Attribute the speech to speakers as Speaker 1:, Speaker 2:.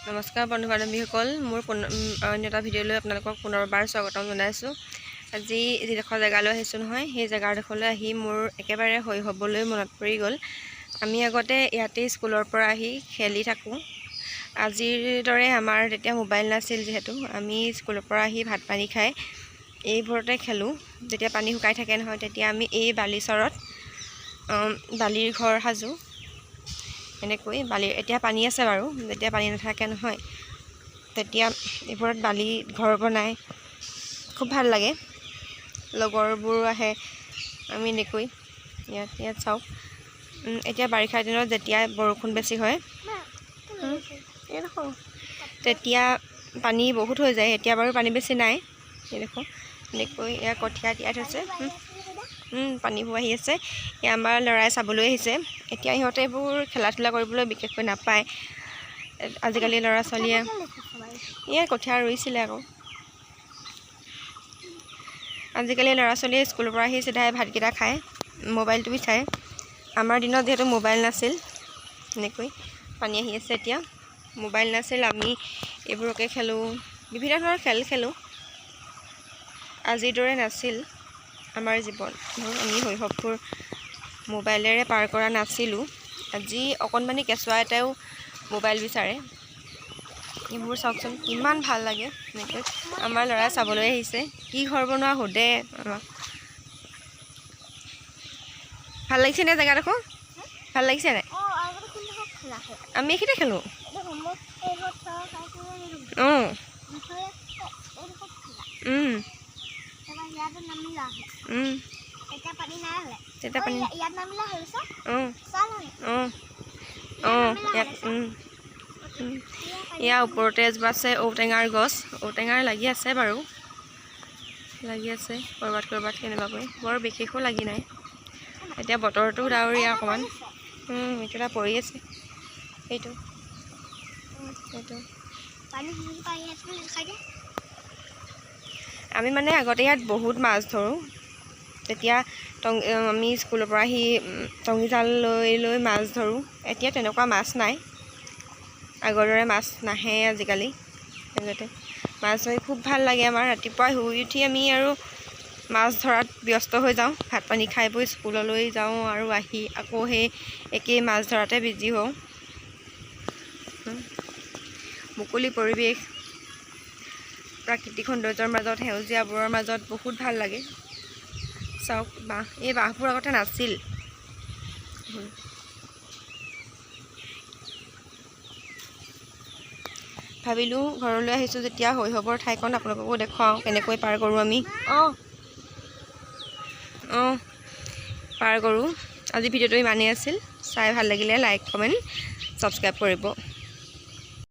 Speaker 1: নমস্কাৰ বন্ধু বান্ধৱীসকল, মোৰ অন্য এটা ভিডিঅ'লৈ আপোনালোকক পুনৰবাৰ স্বাগতম জনাইছোঁ। আজি যিডোখৰ জেগালৈ আহিছোঁ নহয়, সেই জেগাডোখৰলৈ আহি মোৰ একেবাৰে শৈশৱলৈ মনত পৰি গ'ল। আমি আগতে ইয়াতে স্কুলৰ পৰা আহি খেলি থাকোঁ। আজিৰ দৰে আমাৰ তেতিয়া মোবাইল নাছিল, যিহেতু আমি স্কুলৰ পৰা আহি ভাত পানী খাই এইবোৰতে খেলোঁ। যেতিয়া পানী শুকাই থাকে নহয়, তেতিয়া আমি এই বালিচৰত বালিৰ ঘৰ সাজোঁ। এনেকৈ এতিয়া পানী আছে বাৰু, যেতিয়া পানী নাথাকে নহয় তেতিয়া এইবোৰত বালি ঘৰ বনাই খুব ভাল লাগে। লগৰবোৰো আহে, আমি এনেকৈ ইয়াত চাওক। এতিয়া বাৰিষাৰ দিনত যেতিয়া বৰষুণ বেছি হয় তেতিয়া পানী বহুত হৈ যায়। এতিয়া বাৰু পানী বেছি নাই। এই দেখোঁ এনেকৈ এয়া কঠীয়া তিয়াই থৈছে, পানীবোৰ আহি আছে। এয়া আমাৰ ল'ৰাই চাবলৈ আহিছে। এতিয়া সিহঁতে এইবোৰ খেলা ধূলা কৰিবলৈ বিশেষকৈ নাপায়। আজিকালি ল'ৰা ছোৱালীয়ে এয়া কঠীয়া ৰুইছিলে আকৌ। আজিকালি ল'ৰা ছোৱালীয়ে স্কুলৰ পৰা আহি চিধাই ভাতকেইটা খায়, মোবাইলটো চায়। আমাৰ দিনত যিহেতু মোবাইল নাছিল, এনেকৈ পানী আহি আছে। এতিয়া মোবাইল নাছিল, আমি এইবোৰকে খেলোঁ, বিভিন্ন ধৰণৰ খেল খেলোঁ। আজিৰ দৰে নাছিল আমাৰ জীৱন। আমি শৈশৱবোৰ মোবাইলেৰে পাৰ কৰা নাছিলোঁ। আজি অকণমানি কেঁচুৱা এটাও মোবাইল বিচাৰে। এইবোৰ চাওকচোন, কিমান ভাল লাগে। এনেকৈ আমাৰ ল'ৰাই চাবলৈ আহিছে। কি ঘৰ বনোৱা সোধে আমাক। ভাল লাগিছে নে জেগাডোখৰ? ভাল লাগিছে নাই? আমি এইখিনিতে খেলোঁ। ইয়াৰ ওপৰতে এজোপা আছে ঔটেঙাৰ গছ। ঔটেঙাৰ লাগি আছে বাৰু, লাগি আছে ক'ৰবাত ক'ৰবাত কেনেবাকৈ, বৰ বিশেষো লাগি নাই। এতিয়া বতৰটো ডাৱৰীয়া অকণমান, এটা পৰি আছে। সেইটো আমি মানে আগতে ইয়াত বহুত মাছ ধৰোঁ। তেতিয়া আমি স্কুলৰ পৰা আহি টঙি জাল লৈ মাছ ধৰোঁ। এতিয়া তেনেকুৱা মাছ নাই, আগৰ দৰে মাছ নাহে আজিকালি। তেনেকৈ মাছ ধৰি খুব ভাল লাগে আমাৰ। ৰাতিপুৱা শুই উঠি আমি আৰু মাছ ধৰাত ব্যস্ত হৈ যাওঁ। ভাত পানী খাই বৈ স্কুললৈ যাওঁ আৰু আহি আকৌ সেই একেই মাছ ধৰাতে বিজি হওঁ। মুকলি পৰিৱেশ, প্ৰাকৃতিক সৌন্দৰ্যৰ মাজত, সেউজীয়াবোৰৰ মাজত বহুত ভাল লাগে। চাওক, এই বাঁহবোৰ আগতে নাছিল। ভাবিলোঁ ঘৰলৈ আহিছোঁ যেতিয়া শৈশৱৰ ঠাইখন আপোনালোককো দেখুৱাওঁ, কেনেকৈ পাৰ কৰোঁ আমি। পাৰ কৰোঁ। আজি ভিডিঅ'টো ইমানেই আছিল। চাই ভাল লাগিলে লাইক কমেণ্ট ছাবস্ক্ৰাইব কৰিব।